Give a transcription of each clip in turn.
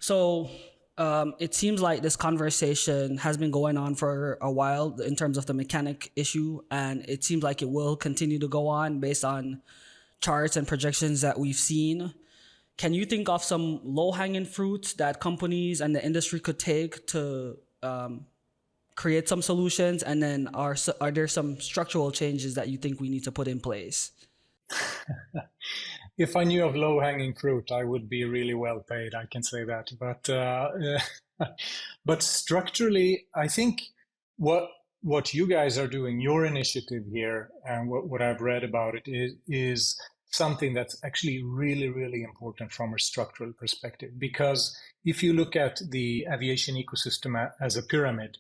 So it seems like this conversation has been going on for a while in terms of the mechanic issue, and it seems like it will continue to go on based on charts and projections that we've seen. Can you think of some low-hanging fruits that companies and the industry could take to create some solutions? And then are there some structural changes that you think we need to put in place? If I knew of low-hanging fruit, I would be really well paid. I can say that. But structurally, I think what you guys are doing, your initiative here, and what I've read about it is something that's actually really, really important from a structural perspective. Because if you look at the aviation ecosystem as a pyramid,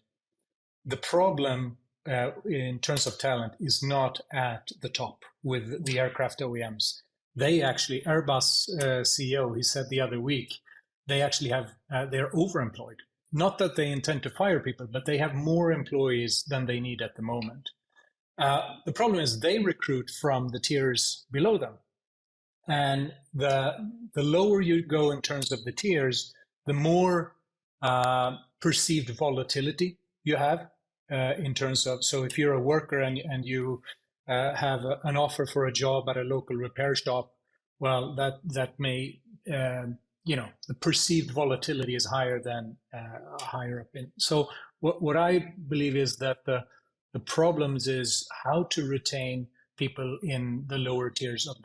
the problem in terms of talent is not at the top with the aircraft OEMs. They actually, Airbus CEO, he said the other week, they actually have, they're overemployed. Not that they intend to fire people, but they have more employees than they need at the moment. The problem is they recruit from the tiers below them. And the lower you go in terms of the tiers, the more perceived volatility you have in terms of, so if you're a worker and you have an offer for a job at a local repair shop, well, that may, the perceived volatility is higher than higher up in. So what I believe is that the problems is how to retain people in the lower tiers of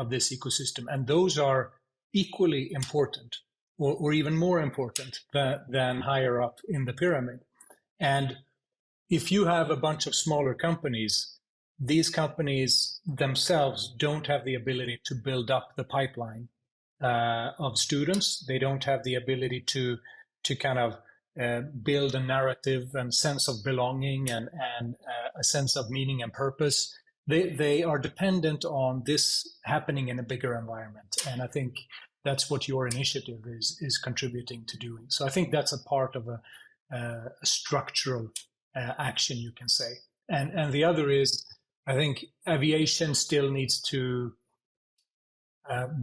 this ecosystem, and those are equally important, or even more important than higher up in the pyramid. And if you have a bunch of smaller companies, these companies themselves don't have the ability to build up the pipeline of students. They don't have the ability to kind of build a narrative and sense of belonging and a sense of meaning and purpose. They are dependent on this happening in a bigger environment. And I think that's what your initiative is contributing to doing. So I think that's a part of a structural action, you can say. And the other is, I think aviation still needs to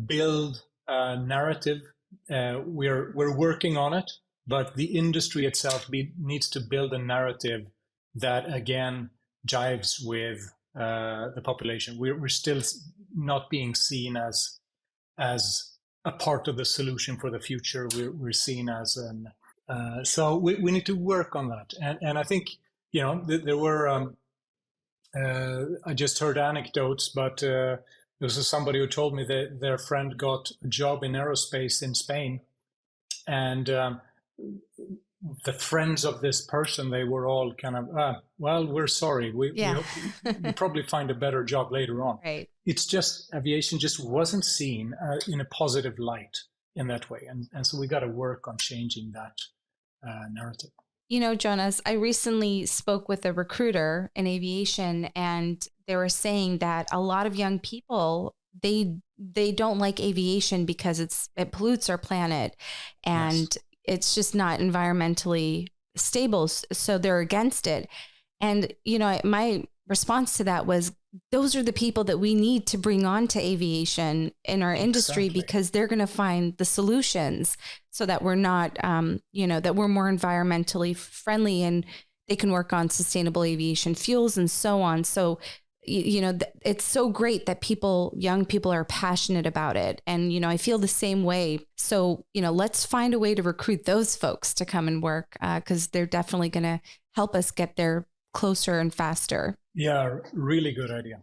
build a narrative. We're working on it, but the industry itself needs to build a narrative that again jives with the population. We're still not being seen as a part of the solution for the future. We're seen as an so we need to work on that. And I think there were. I just heard anecdotes, but there was somebody who told me that their friend got a job in aerospace in Spain, and the friends of this person, they were all kind of, well, we're sorry, we'll probably find a better job later on. Right. It's just aviation just wasn't seen in a positive light in that way, and so we got to work on changing that narrative. Jonas, I recently spoke with a recruiter in aviation, and they were saying that a lot of young people, they don't like aviation because it pollutes our planet, and it's just not environmentally stable. So they're against it. And, my response to that was, those are the people that we need to bring on to aviation in our industry, because they're going to find the solutions so that we're not, that we're more environmentally friendly, and they can work on sustainable aviation fuels and so on. So, it's so great that young people are passionate about it. And, I feel the same way. So, let's find a way to recruit those folks to come and work, because they're definitely going to help us get there closer and faster. Yeah, really good idea.